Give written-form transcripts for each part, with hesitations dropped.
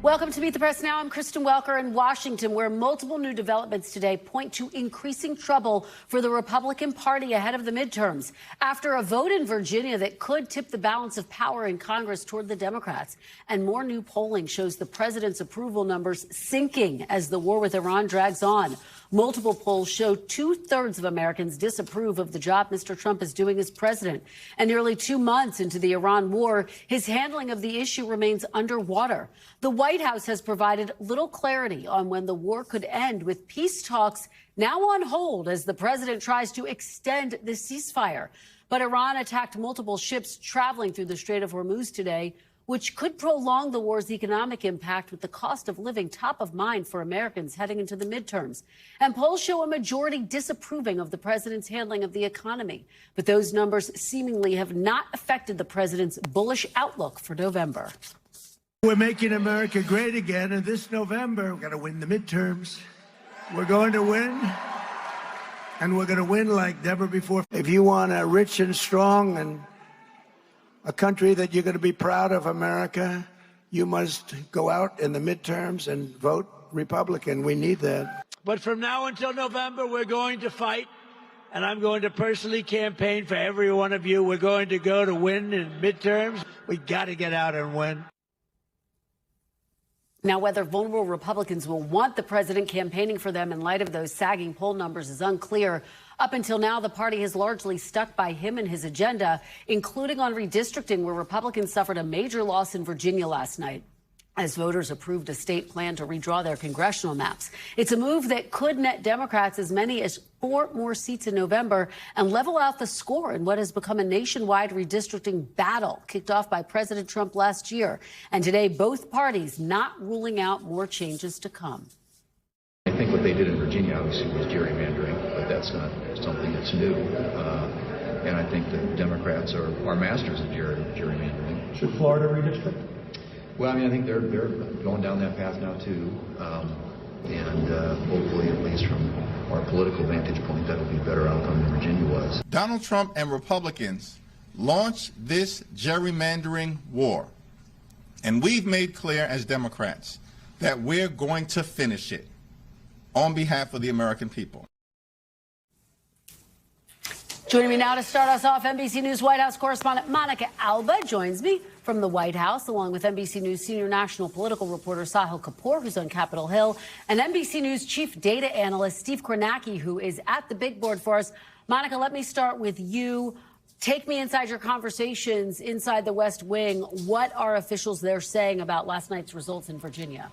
Welcome to Meet the Press Now. I'm Kristen Welker in Washington, where multiple new developments today point to increasing trouble for the Republican Party ahead of the midterms. After a vote in Virginia that could tip the balance of power in Congress toward the Democrats. And more new polling shows the president's approval numbers sinking as the war with Iran drags on. Multiple polls show 2/3 of Americans disapprove of the job Mr. Trump is doing as president. And nearly 2 months into the Iran war, his handling of the issue remains underwater. The White House has provided little clarity on when the war could end, with peace talks now on hold as the president tries to extend the ceasefire. But Iran attacked multiple ships traveling through the Strait of Hormuz today, which could prolong the war's economic impact, with the cost of living top of mind for Americans heading into the midterms. And polls show a majority disapproving of the president's handling of the economy. But those numbers seemingly have not affected the president's bullish outlook for November. We're making America great again, and this November, we're going to win the midterms. We're going to win, and we're going to win like never before. If you want a rich and strong and a country that you're going to be proud of, America, you must go out in the midterms and vote Republican. We need that. But from now until November, we're going to fight, and I'm going to personally campaign for every one of you. We're going to go to win in midterms. We got to get out and win. Now, whether vulnerable Republicans will want the president campaigning for them in light of those sagging poll numbers is unclear. Up until now, the party has largely stuck by him and his agenda, including on redistricting, where Republicans suffered a major loss in Virginia last night as voters approved a state plan to redraw their congressional maps. It's a move that could net Democrats as many as 4 more seats in November and level out the score in what has become a nationwide redistricting battle kicked off by President Trump last year. And today, both parties not ruling out more changes to come. I think what they did in Virginia obviously was gerrymandering, but that's not something that's new. And I think that Democrats are masters of gerrymandering. Should Florida redistrict? Well, I mean, I think they're going down that path now, too. And hopefully, at least from our political vantage point, that'll be a better outcome than Virginia was. Donald Trump and Republicans launched this gerrymandering war. And we've made clear as Democrats that we're going to finish it on behalf of the American people. Joining me now to start us off, NBC News White House correspondent Monica Alba joins me from the White House, along with NBC News senior national political reporter Sahil Kapoor, who's on Capitol Hill, and NBC News chief data analyst Steve Kornacki, who is at the big board for us. Monica, let me start with you. Take me inside your conversations inside the West Wing. What are officials there saying about last night's results in Virginia?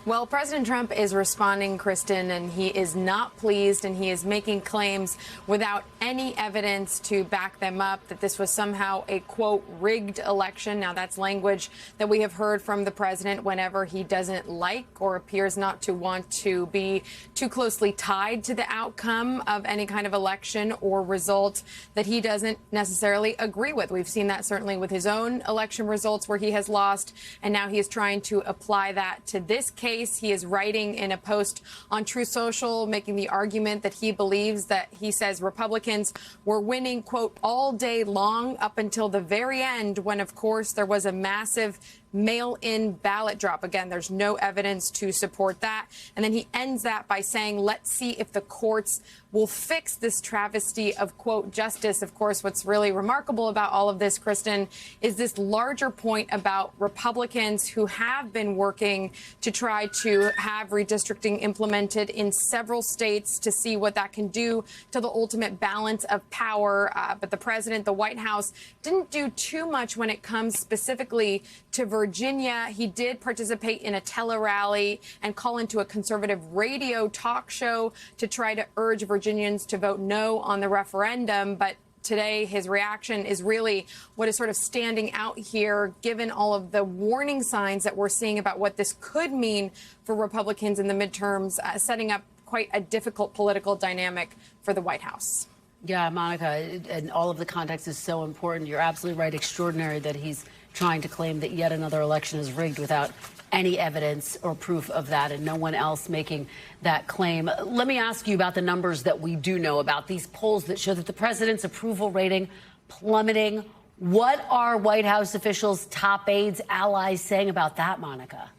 Well, President Trump is responding, Kristen, and he is not pleased, and he is making claims without any evidence to back them up that this was somehow a, quote, rigged election. Now, that's language that we have heard from the president whenever he doesn't like or appears not to want to be too closely tied to the outcome of any kind of election or result that he doesn't necessarily agree with. We've seen that certainly with his own election results where he has lost, and now he is trying to apply that to this case. He is writing in a post on Truth Social, making the argument that he believes that he says Republicans were winning, quote, all day long up until the very end, when, of course, there was a massive mail-in ballot drop. Again, there's no evidence to support that. And then he ends that by saying, let's see if the courts will fix this travesty of, quote, justice. Of course, what's really remarkable about all of this, Kristen, is this larger point about Republicans who have been working to try to have redistricting implemented in several states to see what that can do to the ultimate balance of power. But the president, the White House, didn't do too much when it comes specifically to Virginia. He did participate in a tele-rally and call into a conservative radio talk show to try to urge Virginians to vote no on the referendum. But today, his reaction is really what is sort of standing out here, given all of the warning signs that we're seeing about what this could mean for Republicans in the midterms, setting up quite a difficult political dynamic for the White House. Yeah, Monica, and all of the context is so important. You're absolutely right. Extraordinary that he's trying to claim that yet another election is rigged without any evidence or proof of that, and no one else making that claim. Let me ask you about the numbers that we do know about, these polls that show that the president's approval rating plummeting. What are White House officials, top aides, allies saying about that, Monica?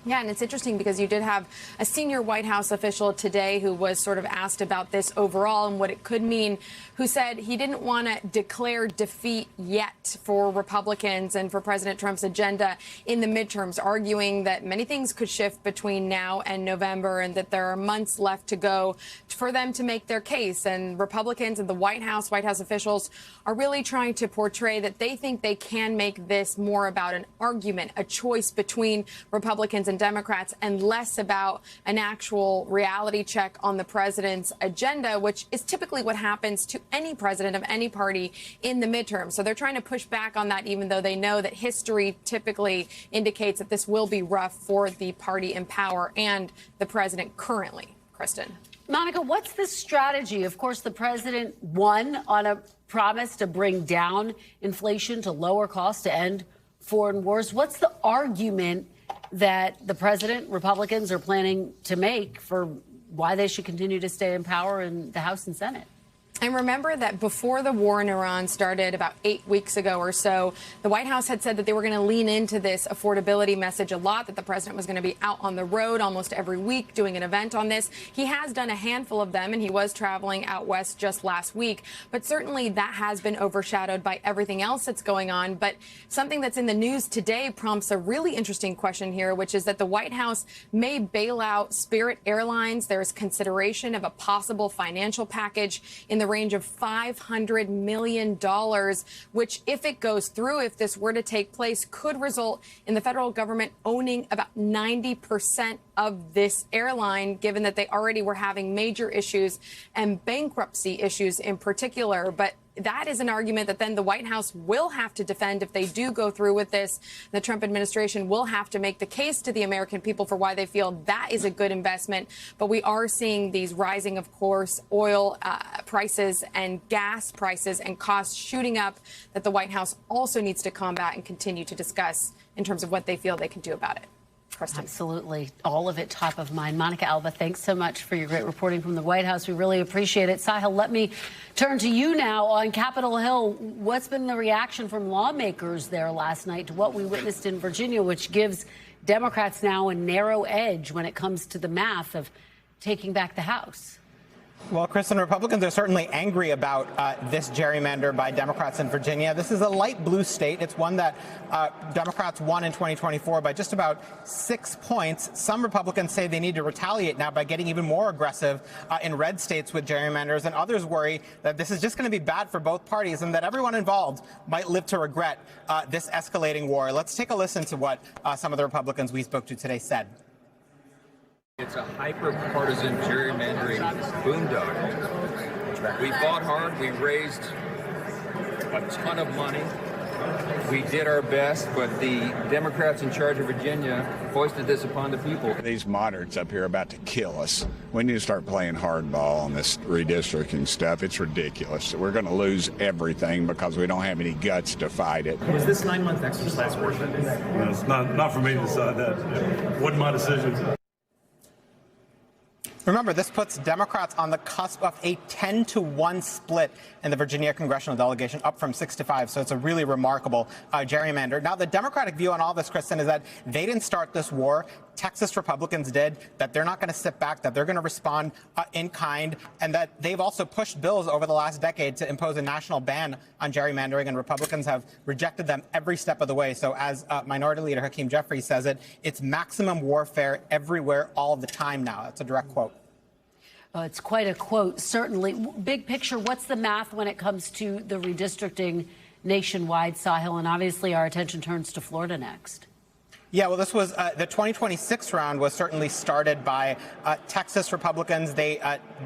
Yeah, and it's interesting because you did have a senior White House official today who was sort of asked about this overall and what it could mean, who said he didn't want to declare defeat yet for Republicans and for President Trump's agenda in the midterms, arguing that many things could shift between now and November and that there are months left to go for them to make their case. And Republicans and the White House officials are really trying to portray that they think they can make this more about an argument, a choice between Republicans and Democrats, and less about an actual reality check on the president's agenda, which is typically what happens to any president of any party in the midterm. So they're trying to push back on that, even though they know that history typically indicates that this will be rough for the party in power and the president currently. Kristen. Monica, what's the strategy? Of course, the president won on a promise to bring down inflation, to lower costs, to end foreign wars. What's the argument that the president, Republicans, are planning to make for why they should continue to stay in power in the House and Senate? And remember that before the war in Iran started about 8 weeks ago or so, the White House had said that they were going to lean into this affordability message a lot, that the president was going to be out on the road almost every week doing an event on this. He has done a handful of them, and he was traveling out west just last week. But certainly that has been overshadowed by everything else that's going on. But something that's in the news today prompts a really interesting question here, which is that the White House may bail out Spirit Airlines. There's consideration of a possible financial package in the range of $500 million, which, if it goes through, if this were to take place, could result in the federal government owning about 90% of this airline, given that they already were having major issues and bankruptcy issues in particular. But that is an argument that then the White House will have to defend if they do go through with this. The Trump administration will have to make the case to the American people for why they feel that is a good investment. But we are seeing these rising, of course, oil prices and gas prices and costs shooting up that the White House also needs to combat and continue to discuss in terms of what they feel they can do about it. Kristen. Absolutely. All of it top of mind. Monica Alba, thanks so much for your great reporting from the White House. We really appreciate it. Sahil, let me turn to you now on Capitol Hill. What's been the reaction from lawmakers there last night to what we witnessed in Virginia, which gives Democrats now a narrow edge when it comes to the math of taking back the House? Well, Kristen, Republicans are certainly angry about this gerrymander by Democrats in Virginia. This is a light blue state. It's one that Democrats won in 2024 by just about 6 points. Some Republicans say they need to retaliate now by getting even more aggressive in red states with gerrymanders, and others worry that this is just going to be bad for both parties and that everyone involved might live to regret this escalating war. Let's take a listen to what some of the Republicans we spoke to today said. It's a hyper-partisan gerrymandering boondoggle. We fought hard. We raised a ton of money. We did our best, but the Democrats in charge of Virginia foisted this upon the people. These moderates up here are about to kill us. We need to start playing hardball on this redistricting stuff. It's ridiculous. We're going to lose everything because we don't have any guts to fight it. Was this 9-month exercise worth it? No, it's not for me to decide that. It wasn't my decision. Remember, this puts Democrats on the cusp of a 10-to-1 split in the Virginia congressional delegation, up from 6-5. So it's a really remarkable gerrymander. Now, the Democratic view on all this, Kristen, is that they didn't start this war. Texas Republicans did, that they're not going to sit back, that they're going to respond in kind, and that they've also pushed bills over the last decade to impose a national ban on gerrymandering, and Republicans have rejected them every step of the way. So as Minority Leader Hakeem Jeffries says it, it's maximum warfare everywhere all the time now. That's a direct quote. Oh, it's quite a quote, certainly. Big picture, what's the math when it comes to the redistricting nationwide, Sahil? And obviously our attention turns to Florida next. Yeah, well, this was the 2026 round was certainly started by Texas Republicans. They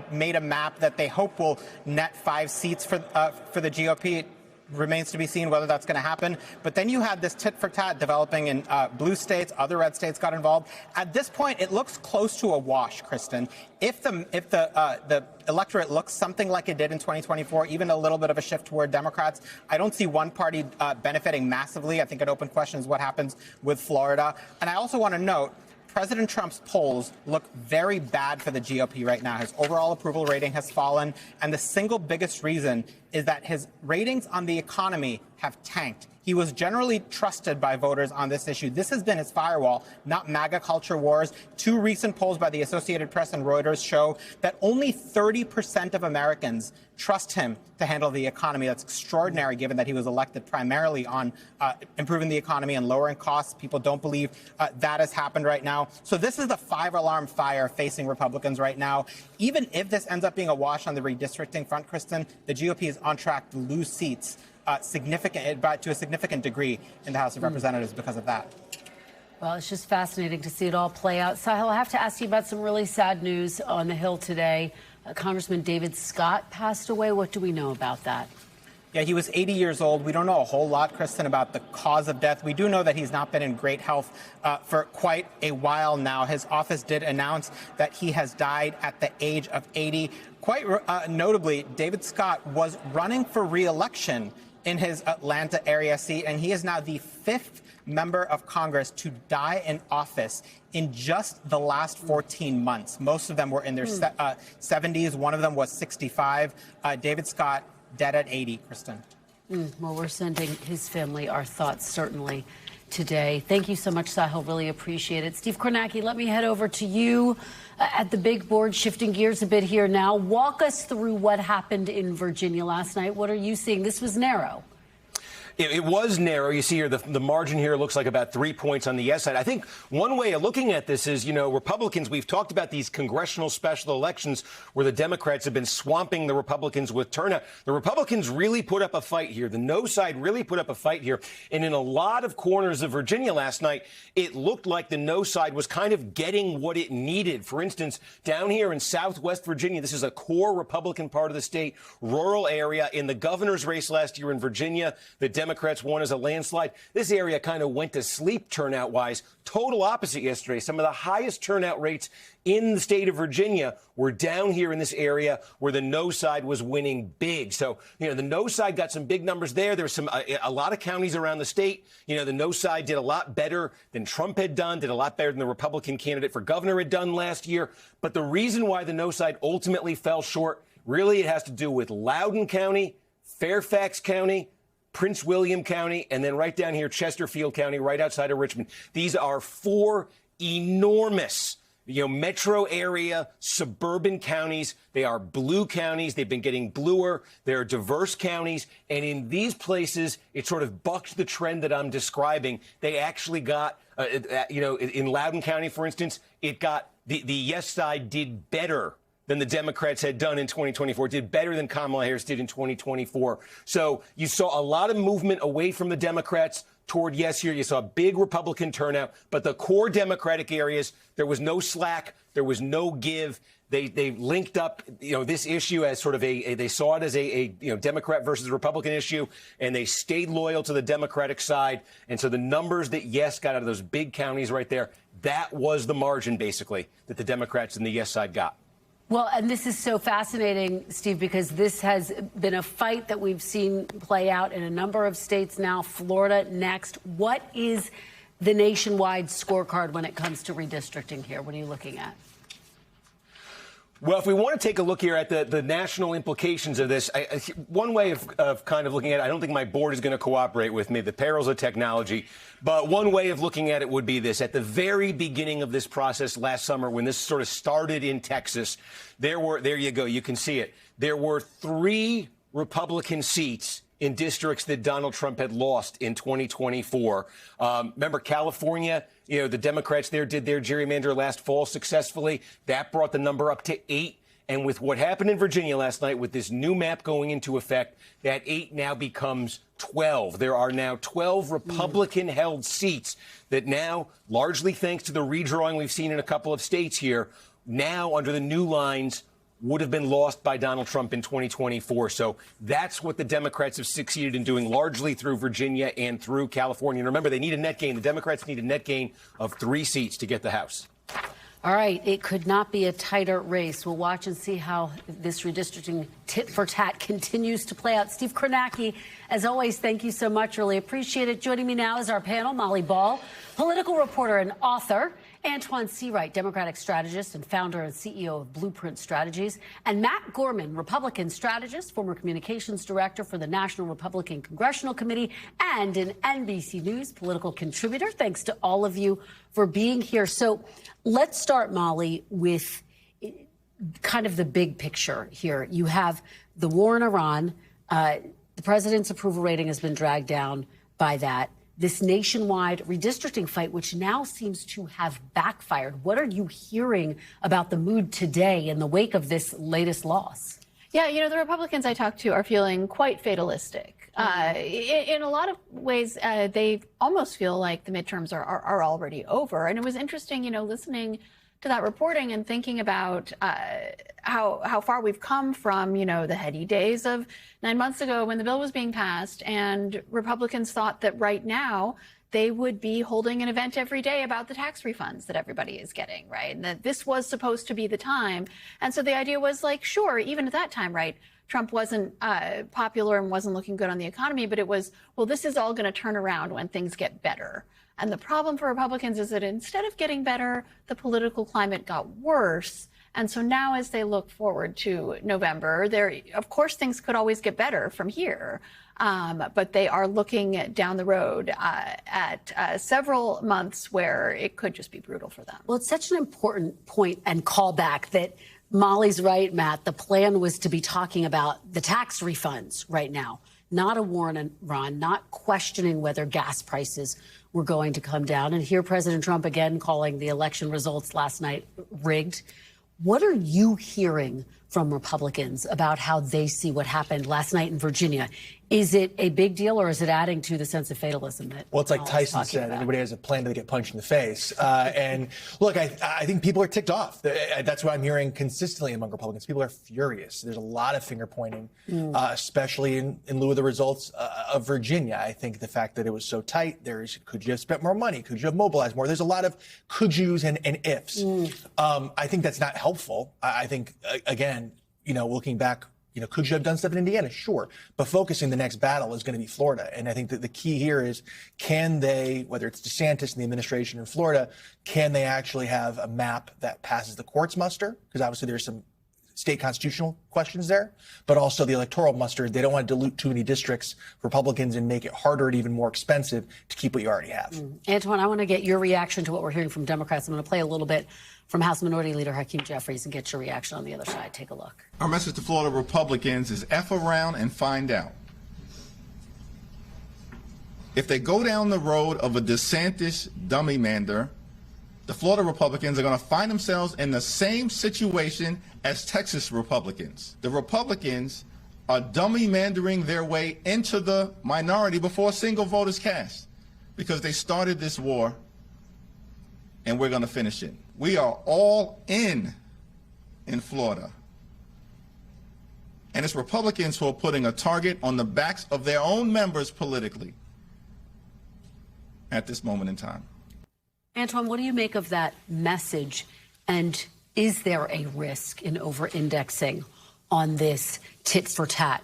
made a map that they hope will net 5 seats for the GOP. Remains to be seen whether that's going to happen. But then you had this tit for tat developing in blue states. Other red states got involved. At this point, it looks close to a wash, Kristen. If the electorate looks something like it did in 2024, even a little bit of a shift toward Democrats, I don't see one party benefiting massively. I think an open question is what happens with Florida. And I also want to note, President Trump's polls look very bad for the GOP right now. His overall approval rating has fallen, and the single biggest reason is that his ratings on the economy have tanked. He was generally trusted by voters on this issue. This has been his firewall, not MAGA culture wars. Two recent polls by the Associated Press and Reuters show that only 30% of Americans trust him to handle the economy. That's extraordinary, given that he was elected primarily on improving the economy and lowering costs. People don't believe that has happened right now. So this is the 5-alarm fire facing Republicans right now. Even if this ends up being a wash on the redistricting front, Kristen, the GOP is on track to lose seats to a significant degree in the House of Representatives because of that. Well, it's just fascinating to see it all play out. Sahil, I have to ask you about some really sad news on the Hill today. Congressman David Scott passed away. What do we know about that? Yeah, he was 80 years old. We don't know a whole lot, Kristen, about the cause of death. We do know that he's not been in great health for quite a while now. His office did announce that he has died at the age of 80. Quite notably, David Scott was running for re-election in his Atlanta area seat, and he is now the 5th member of Congress to die in office in just the last 14 months. Most of them were in their 70s. One of them was 65. David Scott, dead at 80, Kristen. Well, we're sending his family our thoughts, certainly, today. Thank you so much, Sahil. Really appreciate it. Steve Kornacki, let me head over to you at the big board, shifting gears a bit here now. Walk us through what happened in Virginia last night. What are you seeing? This was narrow. It was narrow. You see here, the margin here looks like about 3 points on the yes side. I think one way of looking at this is, Republicans, we've talked about these congressional special elections where the Democrats have been swamping the Republicans with turnout. The Republicans really put up a fight here. The no side really put up a fight here. And in a lot of corners of Virginia last night, it looked like the no side was kind of getting what it needed. For instance, down here in Southwest Virginia, this is a core Republican part of the state, rural area. In the governor's race last year in Virginia, the Democrats won as a landslide. This area kind of went to sleep turnout-wise. Total opposite yesterday. Some of the highest turnout rates in the state of Virginia were down here in this area where the no side was winning big. So, the no side got some big numbers there. There's a lot of counties around the state. The no side did a lot better than Trump had done, did a lot better than the Republican candidate for governor had done last year. But the reason why the no side ultimately fell short, really it has to do with Loudoun County, Fairfax County, Prince William County, and then right down here, Chesterfield County, right outside of Richmond. These are 4 enormous, metro area, suburban counties. They are blue counties. They've been getting bluer. They're diverse counties. And in these places, it sort of bucks the trend that I'm describing. They actually got, in Loudoun County, for instance, it got the yes side did better than the Democrats had done in 2024, did better than Kamala Harris did in 2024. So you saw a lot of movement away from the Democrats toward yes here. You saw a big Republican turnout, but the core Democratic areas, there was no slack, there was no give. They linked up, this issue as sort of they saw it as a Democrat versus Republican issue, and they stayed loyal to the Democratic side. And so the numbers that yes got out of those big counties right there, that was the margin, basically, that the Democrats and the yes side got. Well, and this is so fascinating, Steve, because this has been a fight that we've seen play out in a number of states now, Florida next. What is the nationwide scorecard when it comes to redistricting here? What are you looking at? Well, if we want to take a look here at the national implications of this, one way of kind of looking at it, I don't think my board is going to cooperate with me, the perils of technology, but one way of looking at it would be this. At the very beginning of this process last summer, when this sort of started in Texas, there you go, you can see it. There were 3 Republican seats in districts that Donald Trump had lost in 2024. Remember, California, the Democrats there did their gerrymander last fall successfully. That brought the number up to 8. And with what happened in Virginia last night, with this new map going into effect, that 8 now becomes 12. There are now 12 Republican-held seats that now, largely thanks to the redrawing we've seen in a couple of states here, now under the new lines, would have been lost by Donald Trump in 2024. So that's what the Democrats have succeeded in doing, largely through Virginia and through California. And remember, they need a net gain. The Democrats need a net gain of 3 seats to get the House. All right. It could not be a tighter race. We'll watch and see how this redistricting tit for tat continues to play out. Steve Kornacki, as always, thank you so much. Really appreciate it. Joining me now is our panel, Molly Ball, political reporter and author, Antoine Seawright, Democratic strategist and founder and CEO of Blueprint Strategies, and Matt Gorman, Republican strategist, former communications director for the National Republican Congressional Committee, and an NBC News political contributor. Thanks to all of you for being here. So let's start, Molly, with kind of the big picture here. You have the war in Iran. The president's approval rating has been dragged down by that. This nationwide redistricting fight, which now seems to have backfired. What are you hearing about the mood today in the wake of this latest loss? Yeah, you know, the Republicans I talked to are feeling quite fatalistic. In a lot of ways, they almost feel like the midterms are already over. And it was interesting, you know, listening to that reporting and thinking about how far we've come from, you know, the heady days of 9 months ago when the bill was being passed, and Republicans thought that right now they would be holding an event every day about the tax refunds that everybody is getting, right? And that this was supposed to be the time. And so the idea was like, sure, even at that time, right, Trump wasn't popular and wasn't looking good on the economy, but it was, well, this is all going to turn around when things get better. And the problem for Republicans is that instead of getting better, the political climate got worse. And so now as they look forward to November, of course, things could always get better from here. But they are looking down the road at several months where it could just be brutal for them. Well, it's such an important point and callback that Molly's right, Matt. The plan was to be talking about the tax refunds right now, not a war in Iran, not questioning whether gas prices were going to come down. And here President Trump again calling the election results last night rigged. What are you hearing from Republicans about how they see what happened last night in Virginia? Is it a big deal, or is it adding to the sense of fatalism that? Well, it's like Tyson said, everybody has a plan to get punched in the face. And look, I think people are ticked off. That's what I'm hearing consistently among Republicans. People are furious. There's a lot of finger pointing, especially in lieu of the results of Virginia. I think the fact that it was so tight, could you have spent more money? Could you have mobilized more? There's a lot of could yous and ifs. I think that's not helpful. I think, again, you know, looking back, you know, could you have done stuff in Indiana? Sure. But focusing the next battle is going to be Florida. And I think that the key here is, can they, whether it's DeSantis and the administration in Florida, can they actually have a map that passes the court's muster? Because obviously there's some state constitutional questions there, but also the electoral muster. They don't want to dilute too many districts, Republicans, and make it harder and even more expensive to keep what you already have. Antoine, I want to get your reaction to what we're hearing from Democrats. I'm going to play a little bit from House Minority Leader Hakeem Jeffries and get your reaction on the other side. Take a look. Our message to Florida Republicans is F around and find out. If they go down the road of a DeSantis dummy-mander, the Florida Republicans are going to find themselves in the same situation as Texas Republicans. The Republicans are dummy-mandering their way into the minority before a single vote is cast, because they started this war, and we're going to finish it. We are all in Florida. And it's Republicans who are putting a target on the backs of their own members politically at this moment in time. Antoine, what do you make of that message? And is there a risk in over-indexing on this tit for tat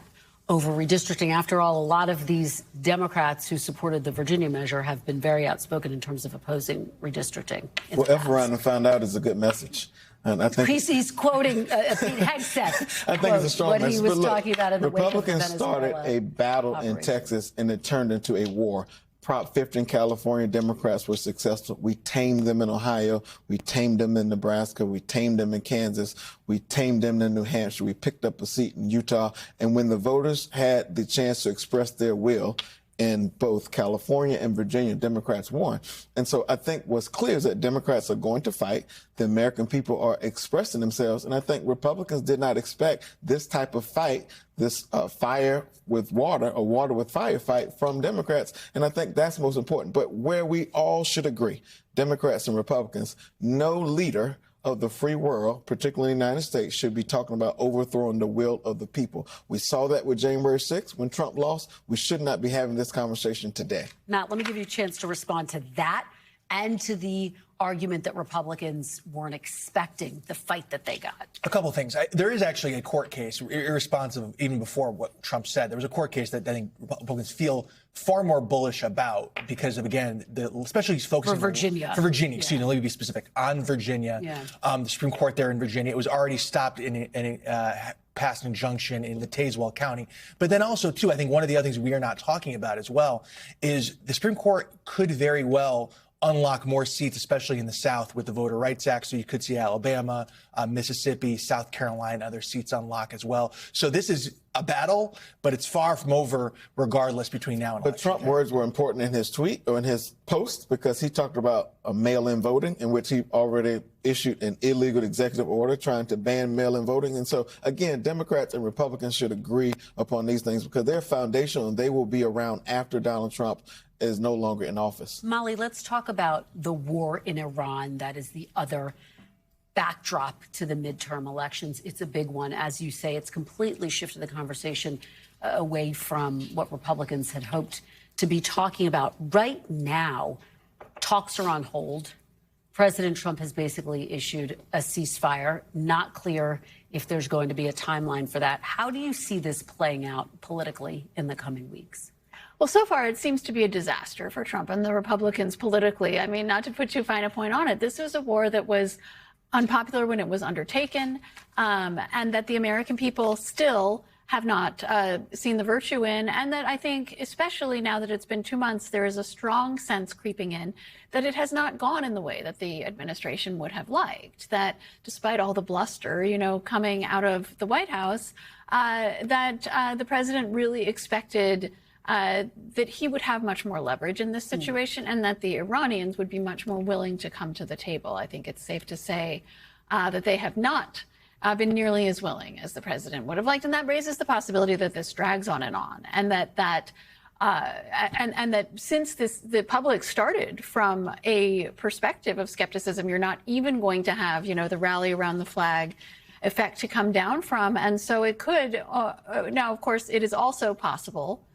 over redistricting? After all, a lot of these Democrats who supported the Virginia measure have been very outspoken in terms of opposing redistricting. Well, F around and find out is a good message. And I think he's quoting Pete Hegseth. I think it's a strong what message. he was but look, talking about in the Republicans started a battle in Texas, and it turned into a war. Prop 50 in California, Democrats were successful. We tamed them in Ohio. We tamed them in Nebraska. We tamed them in Kansas. We tamed them in New Hampshire. We picked up a seat in Utah. And when the voters had the chance to express their will in both California and Virginia, Democrats won. And so I think what's clear is that Democrats are going to fight. The American people are expressing themselves. And I think Republicans did not expect this type of fight, this fire with water or water with fire fight from Democrats. And I think that's most important. But where we all should agree, Democrats and Republicans, no leader of the free world, particularly in the United States, should be talking about overthrowing the will of the people. We saw that with January 6th when Trump lost. We should not be having this conversation today. Matt, let me give you a chance to respond to that and to the argument that Republicans weren't expecting the fight that they got. A couple of things. There is actually a court case, irresponsive even before what Trump said. There was a court case that I think Republicans feel far more bullish about because of, again, especially he's focusing for Virginia. Excuse me, let me be specific on Virginia. The Supreme Court there in Virginia, it was already stopped in passed an injunction in the Tazewell County. But then also, too, I think one of the other things we are not talking about as well is the Supreme Court could very well unlock more seats, especially in the South with the Voter Rights Act. So you could see Alabama, Mississippi, South Carolina, other seats unlock as well. So this is a battle, but it's far from over regardless between now and But Trump words were important in his tweet or in his post because he talked about a mail-in voting in which he already issued an illegal executive order trying to ban mail-in voting. And so, again, Democrats and Republicans should agree upon these things because they're foundational and they will be around after Donald Trump is no longer in office. Molly, let's talk about the war in Iran. That is the other backdrop to the midterm elections. It's a big one. As you say, it's completely shifted the conversation away from what Republicans had hoped to be talking about. Right now, talks are on hold. President Trump has basically issued a ceasefire. Not clear if there's going to be a timeline for that. How do you see this playing out politically in the coming weeks? Well, so far, it seems to be a disaster for Trump and the Republicans politically. I mean, not to put too fine a point on it, this was a war that was unpopular when it was undertaken, and that the American people still have not seen the virtue in, and that I think, especially now that it's been 2 months, there is a strong sense creeping in that it has not gone in the way that the administration would have liked, that despite all the bluster, coming out of the White House, that the president really expected that he would have much more leverage in this situation and that the Iranians would be much more willing to come to the table. I think it's safe to say that they have not been nearly as willing as the president would have liked. And that raises the possibility that this drags on, and that since the public started from a perspective of skepticism, you're not even going to have, the rally around the flag effect to come down from. And so it could, now, of course, it is also possible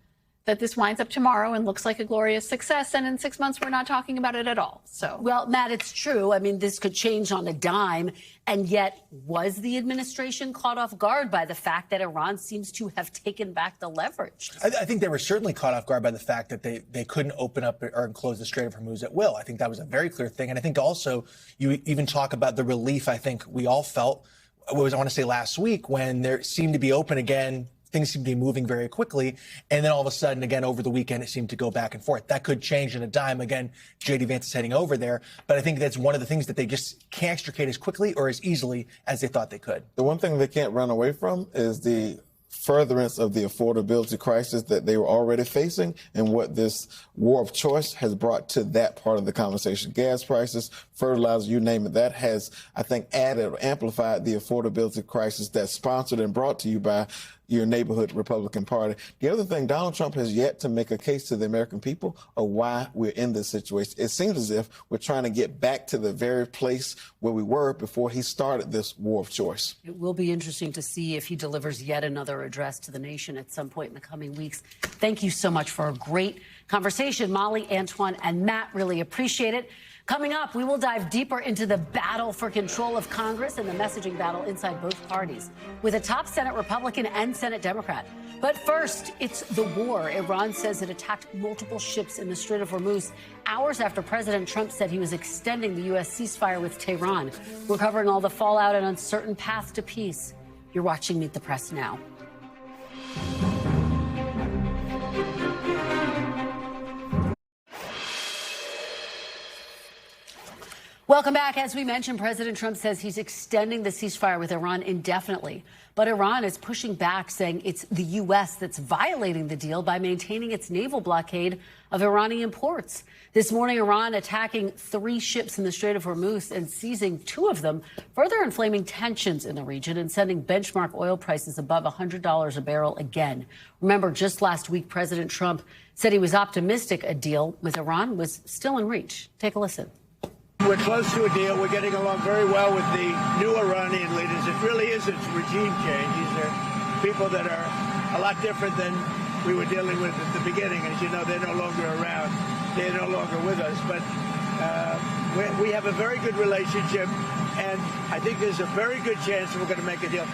that this winds up tomorrow and looks like a glorious success, and in 6 months we're not talking about it at all. So, well, Matt, it's true. I mean, this could change on a dime, and yet was the administration caught off guard by the fact that Iran seems to have taken back the leverage? I think they were certainly caught off guard by the fact that they couldn't open up or close the Strait of Hormuz at will. I think that was a very clear thing, and I think also you even talk about the relief I think we all felt, I want to say last week, when there seemed to be open again. Things seem to be moving very quickly. And then all of a sudden, again, over the weekend, it seemed to go back and forth. That could change in a dime. Again, J.D. Vance is heading over there. But I think that's one of the things that they just can't extricate as quickly or as easily as they thought they could. The one thing they can't run away from is the furtherance of the affordability crisis that they were already facing and what this war of choice has brought to that part of the conversation. Gas prices, fertilizer, you name it, that has, I think, added or amplified the affordability crisis that's sponsored and brought to you by your neighborhood Republican Party. The other thing, Donald Trump has yet to make a case to the American people of why we're in this situation. It seems as if we're trying to get back to the very place where we were before he started this war of choice. It will be interesting to see if he delivers yet another address to the nation at some point in the coming weeks. Thank you so much for a great conversation, Molly, Antoine, and Matt. Really appreciate it. Coming up, we will dive deeper into the battle for control of Congress and the messaging battle inside both parties with a top Senate Republican and Senate Democrat. But first, it's the war. Iran says it attacked multiple ships in the Strait of Hormuz hours after President Trump said he was extending the U.S. ceasefire with Tehran. We're covering all the fallout and uncertain path to peace. You're watching Meet the Press now. Welcome back. As we mentioned, President Trump says he's extending the ceasefire with Iran indefinitely. But Iran is pushing back, saying it's the U.S. that's violating the deal by maintaining its naval blockade of Iranian ports. This morning, Iran attacking 3 ships in the Strait of Hormuz and seizing 2 of them, further inflaming tensions in the region and sending benchmark oil prices above $100 a barrel again. Remember, just last week, President Trump said he was optimistic a deal with Iran was still in reach. Take a listen. We're close to a deal. We're getting along very well with the new Iranian leaders. It really is a regime change. These are people that are a lot different than we were dealing with at the beginning. As you know, they're no longer around. They're no longer with us. But we have a very good relationship, and I think there's a very good chance that we're going to make a deal.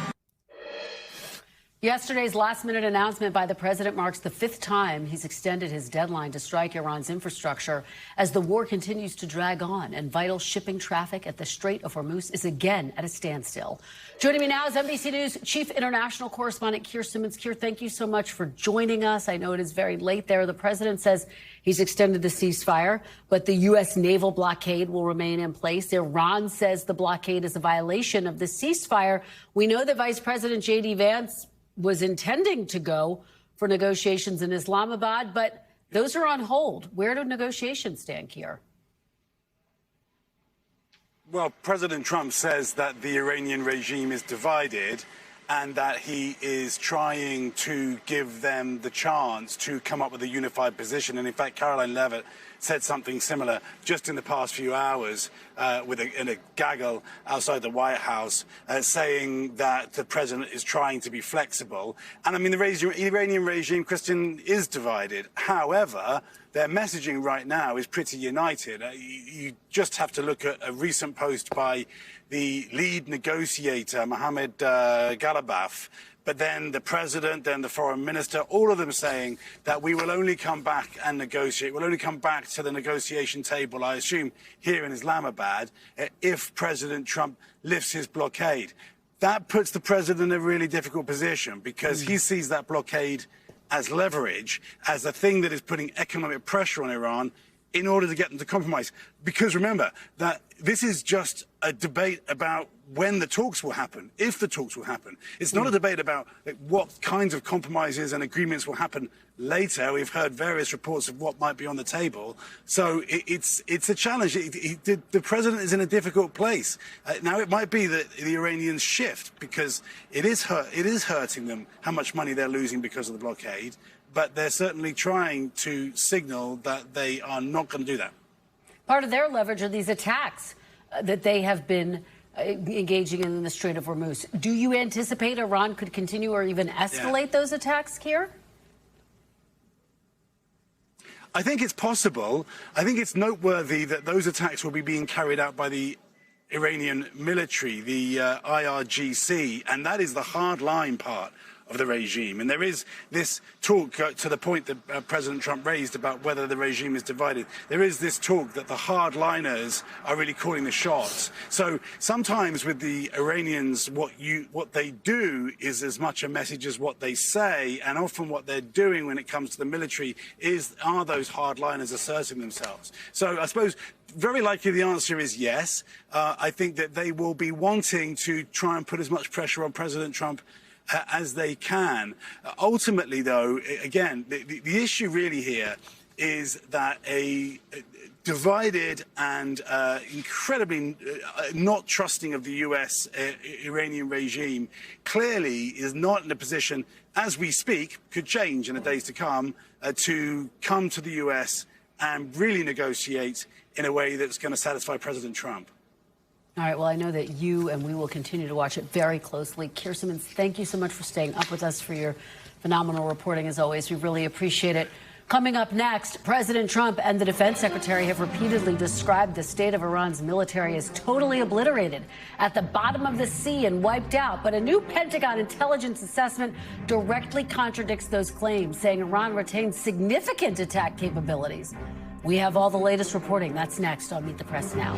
Yesterday's last-minute announcement by the president marks the 5th time he's extended his deadline to strike Iran's infrastructure as the war continues to drag on and vital shipping traffic at the Strait of Hormuz is again at a standstill. Joining me now is NBC News Chief International Correspondent Keir Simmons. Keir, thank you so much for joining us. I know it is very late there. The president says he's extended the ceasefire, but the U.S. naval blockade will remain in place. Iran says the blockade is a violation of the ceasefire. We know that Vice President J.D. Vance was intending to go for negotiations in Islamabad, but those are on hold. Where do negotiations stand, Keir? Well, President Trump says that the Iranian regime is divided and that he is trying to give them the chance to come up with a unified position. And in fact, Caroline Leavitt said something similar just in the past few hours in a gaggle outside the White House, saying that the president is trying to be flexible. And I mean, the Iranian regime, Christian, is divided. However, their messaging right now is pretty united. You just have to look at a recent post by the lead negotiator, Mohammad Ghalibaf, but then the president, then the foreign minister, all of them saying that we will only come back and negotiate, we'll only come back to the negotiation table, I assume, here in Islamabad, if President Trump lifts his blockade. That puts the president in a really difficult position because he sees that blockade as leverage, as a thing that is putting economic pressure on Iran in order to get them to compromise. Because remember that this is just a debate about when the talks will happen, if the talks will happen. It's not a debate about what kinds of compromises and agreements will happen later. We've heard various reports of what might be on the table. So it's a challenge. The president is in a difficult place. Now, it might be that the Iranians shift because it is hurting them how much money they're losing because of the blockade. But they're certainly trying to signal that they are not going to do that. Part of their leverage are these attacks that they have been engaging in the Strait of Hormuz. Do you anticipate Iran could continue or even escalate those attacks, Keir? I think it's possible. I think it's noteworthy that those attacks will be being carried out by the Iranian military, the IRGC, and that is the hardline part of the regime. And there is this talk to the point that President Trump raised about whether the regime is divided. There is this talk that the hardliners are really calling the shots. So sometimes with the Iranians, what they do is as much a message as what they say, and often what they're doing when it comes to the military are those hardliners asserting themselves. So I suppose very likely the answer is yes. I think that they will be wanting to try and put as much pressure on President Trump as they can. Ultimately, though, again, the issue really here is that a divided and incredibly not trusting of the U.S. Iranian regime clearly is not in a position, as we speak, could change in the days to come to the U.S. and really negotiate in a way that's going to satisfy President Trump. All right. Well, I know that you and we will continue to watch it very closely. Keir Simmons, thank you so much for staying up with us, for your phenomenal reporting, as always. We really appreciate it. Coming up next, President Trump and the defense secretary have repeatedly described the state of Iran's military as totally obliterated, at the bottom of the sea and wiped out. But a new Pentagon intelligence assessment directly contradicts those claims, saying Iran retains significant attack capabilities. We have all the latest reporting. That's next on Meet the Press Now.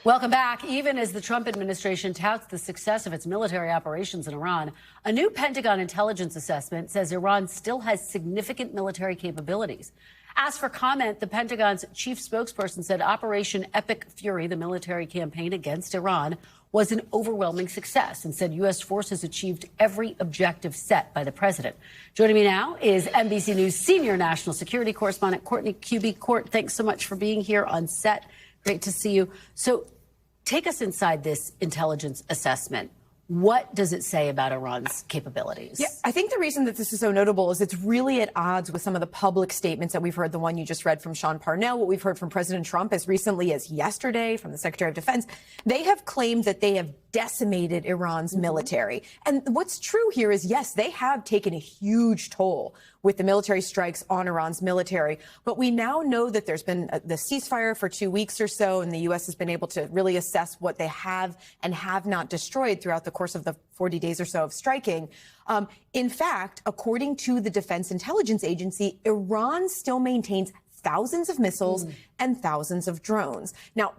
Welcome back. Even as the Trump administration touts the success of its military operations in Iran, a new Pentagon intelligence assessment says Iran still has significant military capabilities. Asked for comment, the Pentagon's chief spokesperson said Operation Epic Fury, the military campaign against Iran, was an overwhelming success, and said U.S. forces achieved every objective set by the president. Joining me now is NBC News senior national security correspondent Kornacki. Court, thanks so much for being here on set. Great to see you. So take us inside this intelligence assessment. What does it say about Iran's capabilities? Yeah, I think the reason that this is so notable is it's really at odds with some of the public statements that we've heard, the one you just read from Sean Parnell, what we've heard from President Trump as recently as yesterday from the Secretary of Defense. They have claimed that they have decimated Iran's military. And what's true here is, yes, they have taken a huge toll with the military strikes on Iran's military. But we now know that there's been the ceasefire for 2 weeks or so, and the U.S. has been able to really assess what they have and have not destroyed throughout the course of the 40 days or so of striking. In fact, according to the Defense Intelligence Agency, Iran still maintains thousands of missiles and thousands of drones. Now,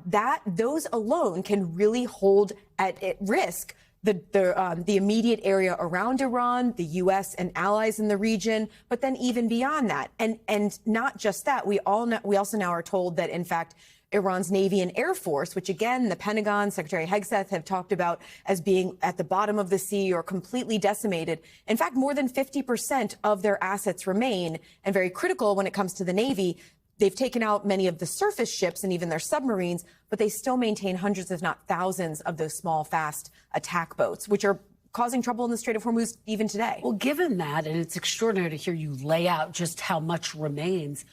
those alone can really hold at risk the immediate area around Iran, the U.S. and allies in the region, but then even beyond that. And not just that, we also now are told that, in fact, Iran's Navy and Air Force, which again, the Pentagon, Secretary Hegseth have talked about as being at the bottom of the sea or completely decimated. In fact, more than 50% of their assets remain, and very critical when it comes to the Navy. They've taken out many of the surface ships and even their submarines, but they still maintain hundreds, if not thousands, of those small, fast attack boats, which are causing trouble in the Strait of Hormuz even today. Well, given that, and it's extraordinary to hear you lay out just how much remains,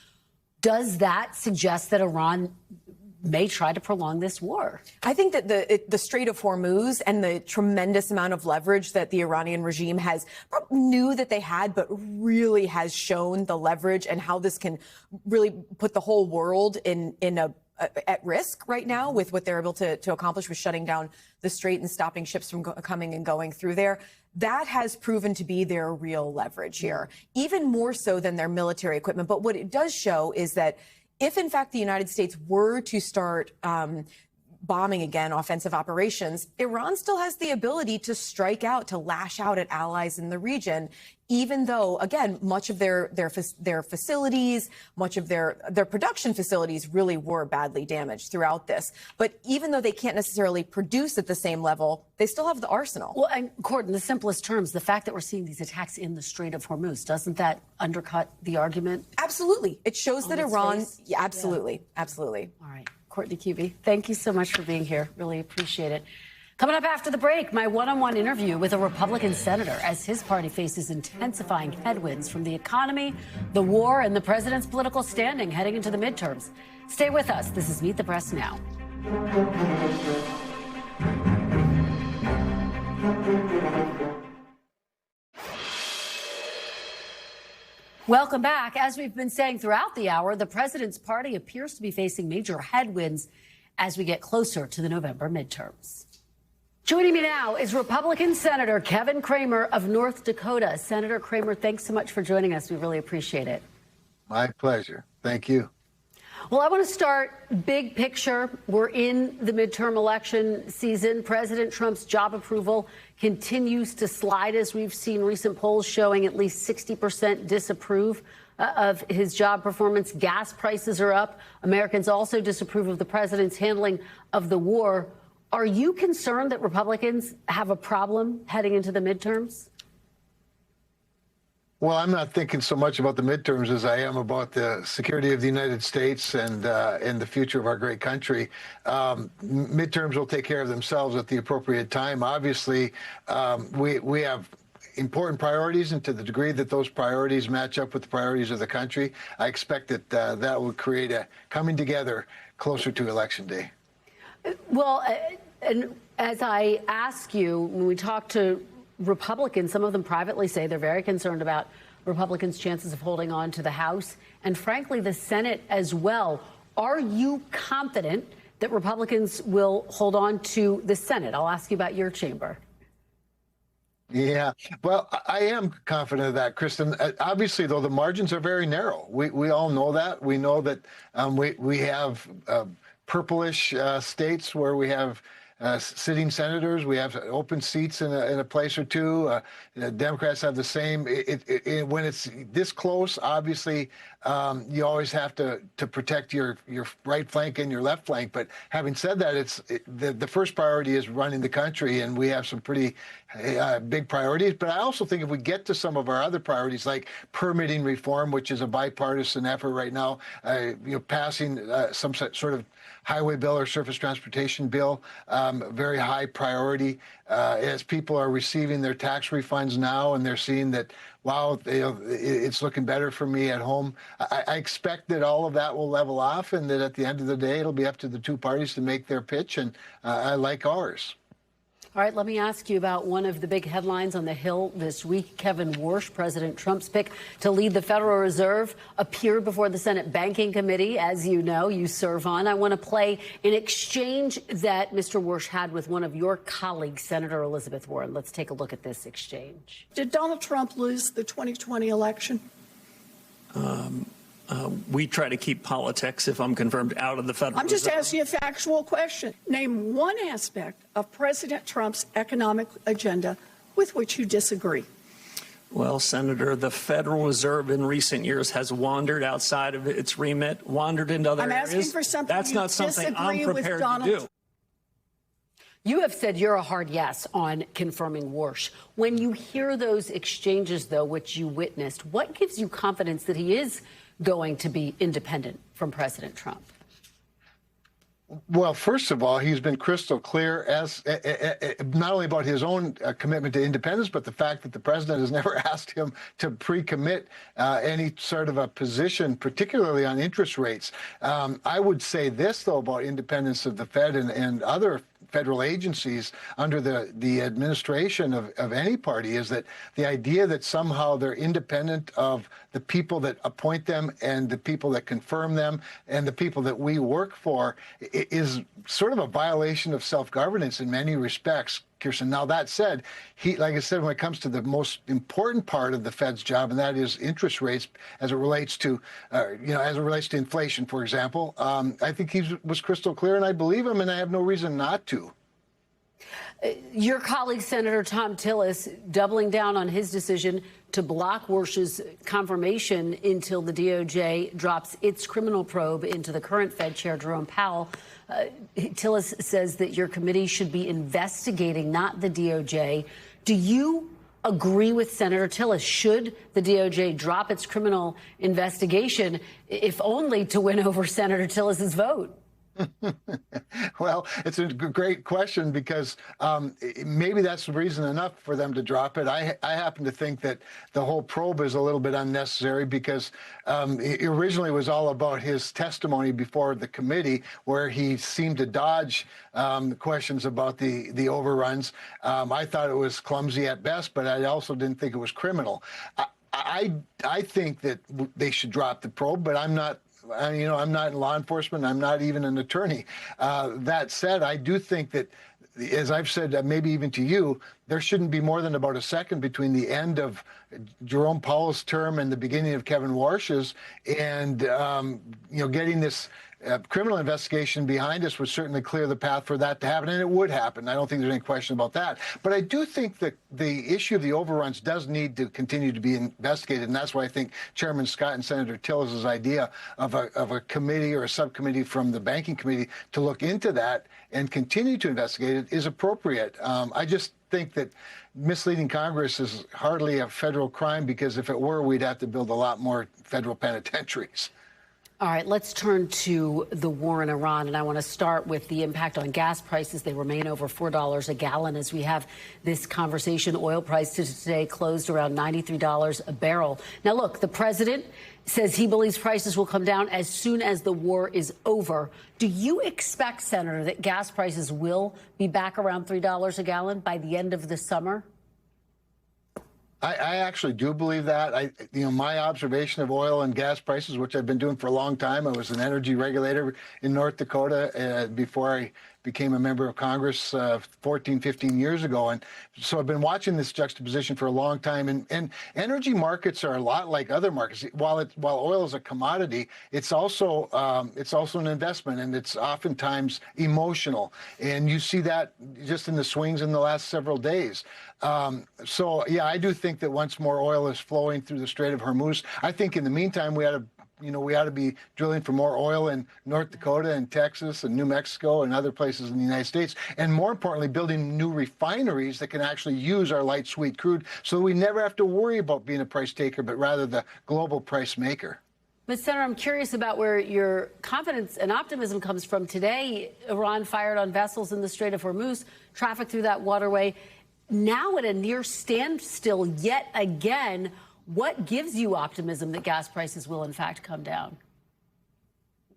does that suggest that Iran may try to prolong this war? I think that the Strait of Hormuz and the tremendous amount of leverage that the Iranian regime knew that they had, but really has shown the leverage and how this can really put the whole world at risk right now with what they're able to accomplish with shutting down the strait and stopping ships from coming and going through there. That has proven to be their real leverage here, even more so than their military equipment. But what it does show is that if, in fact, the United States were to start bombing again, offensive operations, Iran still has the ability to strike out, to lash out at allies in the region, even though, again, much of their facilities, much of their production facilities really were badly damaged throughout this. But even though they can't necessarily produce at the same level, they still have the arsenal. Well, and Court, in the simplest terms, the fact that we're seeing these attacks in the Strait of Hormuz, doesn't that undercut the argument? Absolutely. It shows that Iran, yeah, absolutely. All right. Courtney Kube, thank you so much for being here. Really appreciate it. Coming up after the break, my one-on-one interview with a Republican senator as his party faces intensifying headwinds from the economy, the war, and the president's political standing heading into the midterms. Stay with us. This is Meet the Press Now. Welcome back. As we've been saying throughout the hour, the president's party appears to be facing major headwinds as we get closer to the November midterms. Joining me now is Republican Senator Kevin Cramer of North Dakota. Senator Cramer, thanks so much for joining us. We really appreciate it. My pleasure. Thank you. Well, I want to start big picture. We're in the midterm election season. President Trump's job approval continues to slide, as we've seen recent polls showing at least 60% disapprove of his job performance. Gas prices are up. Americans also disapprove of the president's handling of the war. Are you concerned that Republicans have a problem heading into the midterms? Well, I'm not thinking so much about the midterms as I am about the security of the United States and the future of our great country. Midterms will take care of themselves at the appropriate time. Obviously, we have important priorities, and to the degree that those priorities match up with the priorities of the country, I expect that that will create a coming together closer to Election Day. Well, and as I ask you, when we talk to Republicans, some of them privately say they're very concerned about Republicans' chances of holding on to the House and, frankly, the Senate as well. Are you confident that Republicans will hold on to the Senate? I'll ask you about your chamber. Yeah, well, I am confident of that, Kristen. Obviously, though, the margins are very narrow. We all know that. We know that we have purplish states where we have sitting senators. We have open seats in a place or two. Democrats have the same. When it's this close, obviously, you always have to protect your right flank and your left flank. But having said that, the first priority is running the country, and we have some pretty big priorities. But I also think if we get to some of our other priorities, like permitting reform, which is a bipartisan effort right now, passing some sort of highway bill or surface transportation bill, very high priority. As people are receiving their tax refunds now and they're seeing that, wow, it's looking better for me at home, I expect that all of that will level off and that at the end of the day, it'll be up to the two parties to make their pitch, and I like ours. All right, let me ask you about one of the big headlines on the Hill this week. Kevin Warsh, President Trump's pick to lead the Federal Reserve, appeared before the Senate Banking Committee, as you know, you serve on. I want to play an exchange that Mr. Warsh had with one of your colleagues, Senator Elizabeth Warren. Let's take a look at this exchange. Did Donald Trump lose the 2020 election? We try to keep politics, if I'm confirmed, out of the Federal I'm just Reserve. asking you a factual question. Name one aspect of President Trump's economic agenda with which you disagree. Well, Senator, the Federal Reserve in recent years has wandered outside of its remit, wandered into other areas. I'm asking for something That's you not something I'm disagree with prepared to Donald do. You have said you're a hard yes on confirming Warsh. When you hear those exchanges, though, which you witnessed, what gives you confidence that he is going to be independent from President Trump? Well, first of all, he's been crystal clear as not only about his own commitment to independence, but the fact that the president has never asked him to pre-commit any sort of a position, particularly on interest rates. I would say this, though, about independence of the Fed and other federal agencies under the administration of any party is that the idea that somehow they're independent of the people that appoint them and the people that confirm them and the people that we work for is sort of a violation of self-governance in many respects, Kirsten. Now, that said, like I said, when it comes to the most important part of the Fed's job, and that is interest rates as it relates to, as it relates to inflation, for example, I think he was crystal clear, and I believe him, and I have no reason not to. Your colleague, Senator Tom Tillis, doubling down on his decision to block Warsh's confirmation until the DOJ drops its criminal probe into the current Fed chair, Jerome Powell. Tillis says that your committee should be investigating, not the DOJ. Do you agree with Senator Tillis? Should the DOJ drop its criminal investigation, if only to win over Senator Tillis's vote? Well, it's a great question because maybe that's reason enough for them to drop it. I happen to think that the whole probe is a little bit unnecessary because it originally was all about his testimony before the committee, where he seemed to dodge questions about the overruns. I thought it was clumsy at best, but I also didn't think it was criminal. I think that they should drop the probe, but I'm not. I'm not in law enforcement. I'm not even an attorney. That said, I do think that, as I've said, maybe even to you, there shouldn't be more than about a second between the end of Jerome Powell's term and the beginning of Kevin Warsh's. And, getting this criminal investigation behind us would certainly clear the path for that to happen, and it would happen. I don't think there's any question about that. But I do think that the issue of the overruns does need to continue to be investigated, and that's why I think Chairman Scott and Senator Tillis' idea of a committee or a subcommittee from the Banking Committee to look into that and continue to investigate it is appropriate. I just think that misleading Congress is hardly a federal crime, because if it were, we'd have to build a lot more federal penitentiaries. All right, let's turn to the war in Iran, and I want to start with the impact on gas prices. They remain over $4 a gallon as we have this conversation. Oil prices today closed around $93 a barrel. Now, look, the president says he believes prices will come down as soon as the war is over. Do you expect, Senator, that gas prices will be back around $3 a gallon by the end of the summer? I actually do believe that. My observation of oil and gas prices, which I've been doing for a long time, I was an energy regulator in North Dakota before I became a member of Congress 14, 15 years ago. And so I've been watching this juxtaposition for a long time. And energy markets are a lot like other markets. While oil is a commodity, it's also an investment, and it's oftentimes emotional. And you see that just in the swings in the last several days. Yeah, I do think that once more oil is flowing through the Strait of Hormuz, I think in the meantime we ought to be drilling for more oil in North Dakota and Texas and New Mexico and other places in the United States. And more importantly, building new refineries that can actually use our light sweet crude, so we never have to worry about being a price taker, but rather the global price maker. But, Senator, I'm curious about where your confidence and optimism comes from. Today, Iran fired on vessels in the Strait of Hormuz, traffic through that waterway now at a near standstill yet again. What gives you optimism that gas prices will, in fact, come down?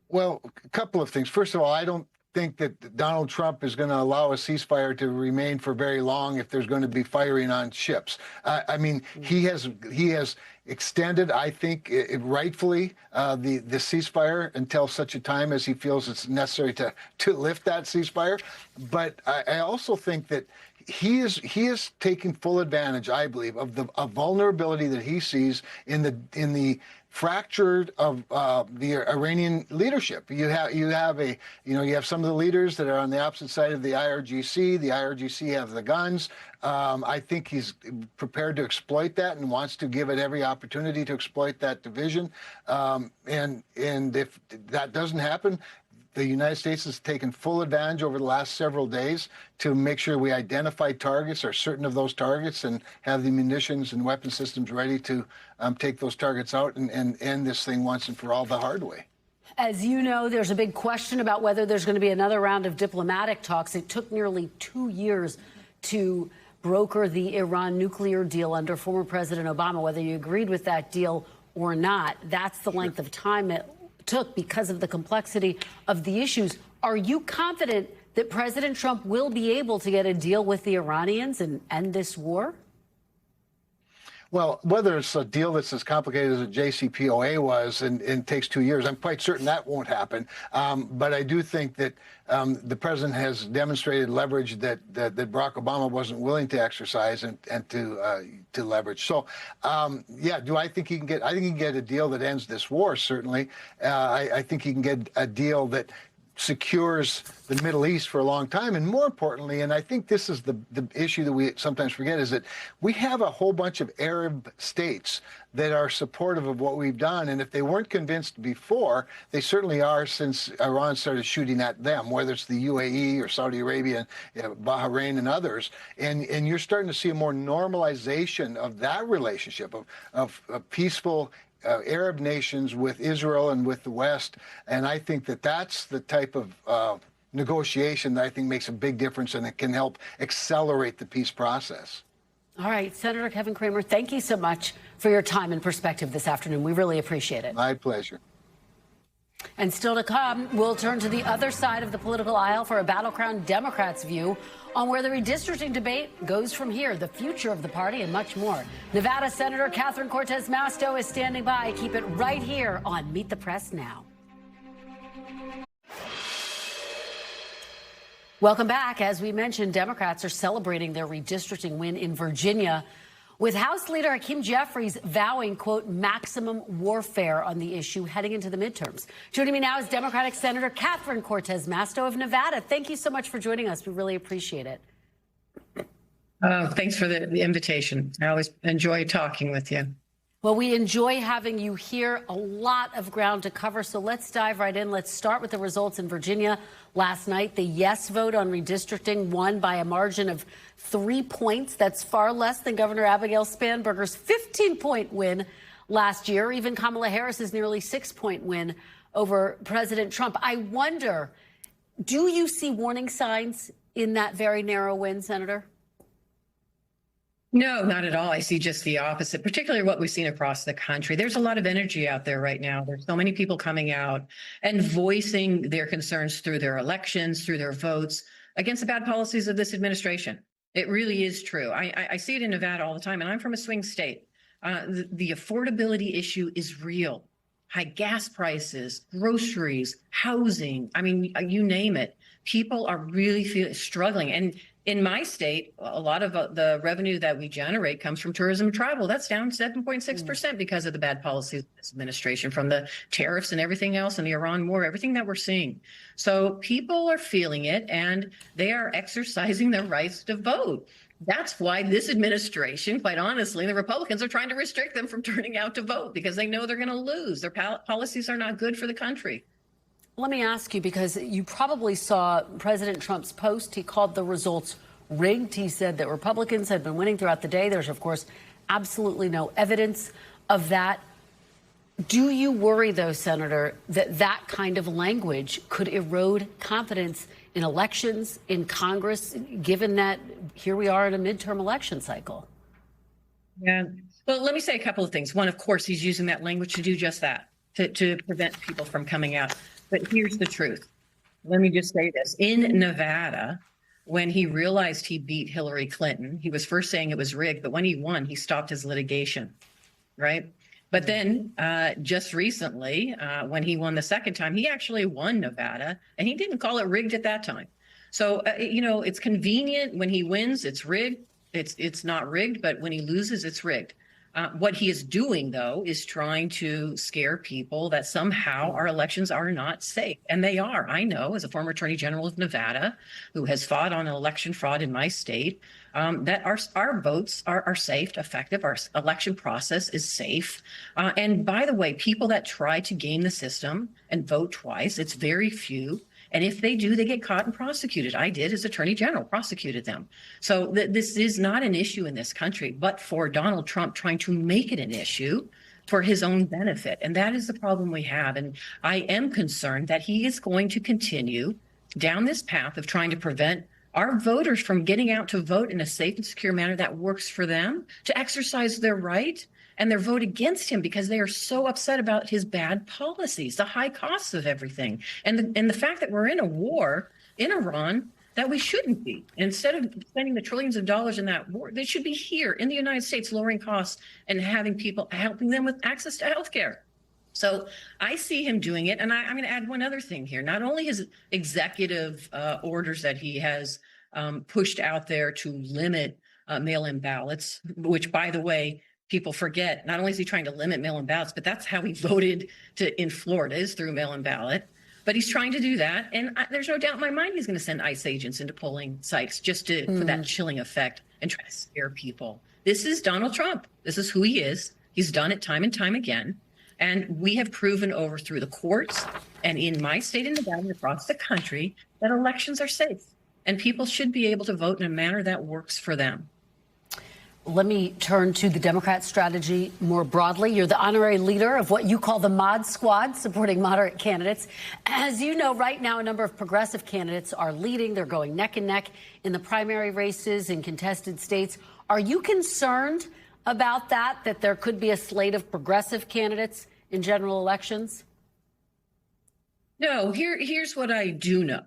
Well, a couple of things. First of all, I don't think that Donald Trump is going to allow a ceasefire to remain for very long if there's going to be firing on ships. I mean, he has extended, I think, rightfully, the ceasefire until such a time as he feels it's necessary to lift that ceasefire. But I also think that he is taking full advantage, I believe, of the vulnerability that he sees in the fractured of the Iranian leadership. You have some of the leaders that are on the opposite side of the IRGC. The IRGC have the guns. I think he's prepared to exploit that and wants to give it every opportunity to exploit that division. And if that doesn't happen, the United States has taken full advantage over the last several days to make sure we identify targets, are certain of those targets, and have the munitions and weapon systems ready to take those targets out and end this thing once and for all the hard way. As you know, there's a big question about whether there's going to be another round of diplomatic talks. It took nearly 2 years to broker the Iran nuclear deal under former President Obama, whether you agreed with that deal or not. That's the length of time it took because of the complexity of the issues. Are you confident that President Trump will be able to get a deal with the Iranians and end this war? Well, whether it's a deal that's as complicated as a JCPOA was and takes 2 years, I'm quite certain that won't happen. But I do think that the president has demonstrated leverage that Barack Obama wasn't willing to exercise and to leverage. So, yeah, do I think he can get? I think he can get a deal that ends this war. Certainly, I think he can get a deal that secures the Middle East for a long time. And more importantly, and I think this is the issue that we sometimes forget, is that we have a whole bunch of Arab states that are supportive of what we've done. And if they weren't convinced before, they certainly are since Iran started shooting at them, whether it's the UAE or Saudi Arabia, Bahrain and others. And you're starting to see a more normalization of that relationship of peaceful Arab nations with Israel and with the West. And I think that that's the type of negotiation that I think makes a big difference, and it can help accelerate the peace process. All right, Senator Kevin Cramer, thank you so much for your time and perspective this afternoon. We really appreciate it. My pleasure. And still to come, we'll turn to the other side of the political aisle for a battleground Democrats' view on where the redistricting debate goes from here, the future of the party, and much more. Nevada Senator Catherine Cortez Masto is standing by. Keep it right here on Meet the Press Now. Welcome back. As we mentioned, Democrats are celebrating their redistricting win in Virginia, with House Leader Hakeem Jeffries vowing, quote, maximum warfare on the issue heading into the midterms. Joining me now is Democratic Senator Catherine Cortez Masto of Nevada. Thank you so much for joining us. We really appreciate it. Thanks for the invitation. I always enjoy talking with you. Well, we enjoy having you here. A lot of ground to cover, so let's dive right in. Let's start with the results in Virginia. Last night, the yes vote on redistricting won by a margin of 3 points. That's far less than Governor Abigail Spanberger's 15-point win last year. Even Kamala Harris's nearly 6-point win over President Trump. I wonder, do you see warning signs in that very narrow win, Senator? No, not at all. I see just the opposite, particularly what we've seen across the country. There's a lot of energy out there right now. There's so many people coming out and voicing their concerns through their elections, through their votes against the bad policies of this administration. It really is true. I see it in Nevada all the time, and I'm from a swing state. The affordability issue is real. High gas prices, groceries, housing, I mean, you name it. People are really struggling. And in my state, a lot of the revenue that we generate comes from tourism and travel. That's down 7.6% because of the bad policies of this administration, from the tariffs and everything else and the Iran war, everything that we're seeing. So people are feeling it, and they are exercising their rights to vote. That's why this administration, quite honestly, the Republicans are trying to restrict them from turning out to vote, because they know they're going to lose. Their policies are not good for the country. Let me ask you, because you probably saw President Trump's post. He called the results rigged. He said that Republicans had been winning throughout the day. There's, of course, absolutely no evidence of that. Do you worry, though, Senator, that that kind of language could erode confidence in elections, in Congress, given that here we are in a midterm election cycle? Yeah. Well, let me say a couple of things. One, of course, he's using that language to do just that, to prevent people from coming out. But here's the truth. let me just say this. In Nevada, when he realized he beat Hillary Clinton, he was first saying it was rigged, but when he won, he stopped his litigation, right? But then just recently, when he won the second time, he actually won Nevada, and he didn't call it rigged at that time. So, it's convenient. When he wins, it's rigged. It's not rigged, but when he loses, it's rigged. What he is doing, though, is trying to scare people that somehow our elections are not safe. And they are. I know, as a former attorney general of Nevada, who has fought on election fraud in my state, that our votes are safe, effective. Our election process is safe. And by the way, people that try to game the system and vote twice, it's very few. And if they do, they get caught and prosecuted. I did, as Attorney General, prosecuted them. So this is not an issue in this country, but for Donald Trump trying to make it an issue for his own benefit. And that is the problem we have. And I am concerned that he is going to continue down this path of trying to prevent our voters from getting out to vote in a safe and secure manner that works for them, to exercise their right and their vote against him because they are so upset about his bad policies, the high costs of everything, and the fact that we're in a war in Iran that we shouldn't be. Instead of spending the trillions of dollars in that war, they should be here in the United States lowering costs and having people, helping them with access to health care. So I see him doing it. And I'm going to add one other thing here. Not only his executive orders that he has pushed out there to limit mail-in ballots, which, by the way, people forget, not only is he trying to limit mail-in ballots, but that's how he voted in Florida, is through mail-in ballot. But he's trying to do that. And there's no doubt in my mind he's going to send ICE agents into polling sites just for that chilling effect and try to scare people. This is Donald Trump. This is who he is. He's done it time and time again. And we have proven over through the courts and in my state of Nevada and across the country that elections are safe. And people should be able to vote in a manner that works for them. Let me turn to the Democrat strategy more broadly. You're the honorary leader of what you call the Mod Squad, supporting moderate candidates. As you know, right now, a number of progressive candidates are leading. They're going neck and neck in the primary races in contested states. Are you concerned about that there could be a slate of progressive candidates in general elections? No, here's what I do know.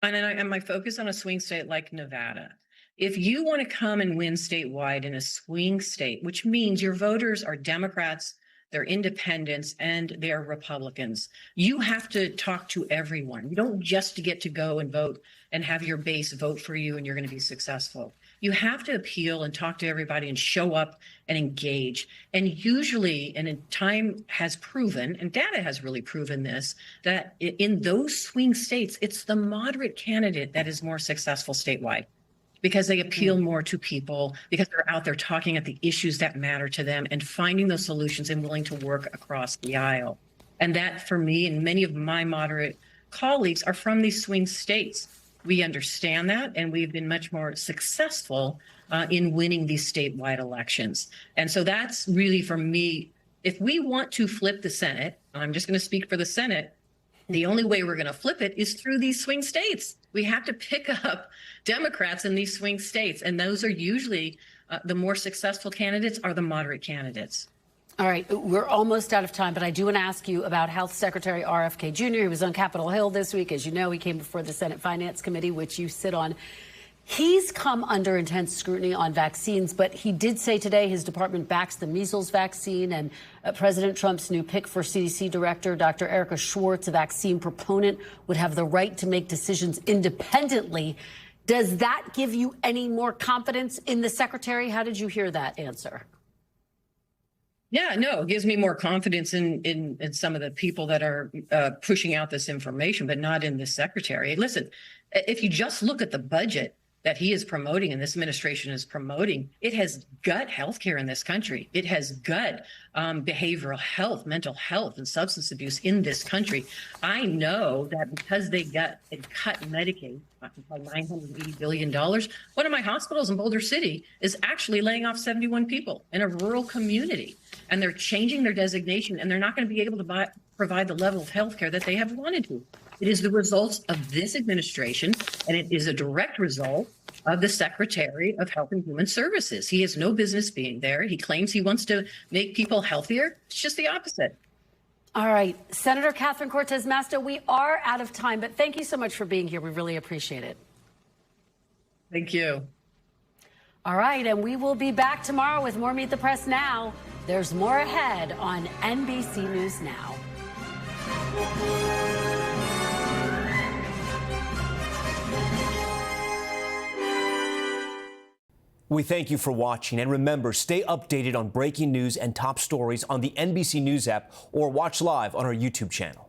And my focus on a swing state like Nevada. If you want to come and win statewide in a swing state, which means your voters are Democrats, they're independents, and they're Republicans, you have to talk to everyone. You don't just get to go and vote and have your base vote for you and you're going to be successful. You have to appeal and talk to everybody and show up and engage. And usually, and time has proven, and data has really proven this, that in those swing states, it's the moderate candidate that is more successful statewide, because they appeal more to people, because they're out there talking at the issues that matter to them and finding those solutions and willing to work across the aisle. And that, for me and many of my moderate colleagues, are from these swing states. We understand that, and we've been much more successful in winning these statewide elections. And so that's really, for me, if we want to flip the Senate, I'm just going to speak for the Senate, the only way we're going to flip it is through these swing states. We have to pick up Democrats in these swing states, and those are usually the more successful candidates are the moderate candidates. All right, we're almost out of time, but I do want to ask you about Health Secretary RFK Jr. He was on Capitol Hill this week. As you know, he came before the Senate Finance Committee, which you sit on. He's come under intense scrutiny on vaccines, but he did say today his department backs the measles vaccine, and President Trump's new pick for CDC director, Dr. Erica Schwartz, a vaccine proponent, would have the right to make decisions independently. Does that give you any more confidence in the secretary? How did you hear that answer? Yeah, no, it gives me more confidence in some of the people that are pushing out this information, but not in the secretary. Listen, if you just look at the budget that he is promoting and this administration is promoting, it has gut healthcare in this country. It has gut behavioral health, mental health, and substance abuse in this country. I know that because they cut Medicaid by $980 billion, one of my hospitals in Boulder City is actually laying off 71 people in a rural community. And they're changing their designation, and they're not going to be able to provide the level of health care that they have wanted to. It is the results of this administration, and it is a direct result of the Secretary of Health and Human Services. He has no business being there. He claims he wants to make people healthier. It's just the opposite. All right, Senator Catherine Cortez Masto, we are out of time, but thank you so much for being here. We really appreciate it. Thank you. All right, and we will be back tomorrow with more Meet the Press Now. There's more ahead on NBC News Now. We thank you for watching, and remember, stay updated on breaking news and top stories on the NBC News app or watch live on our YouTube channel.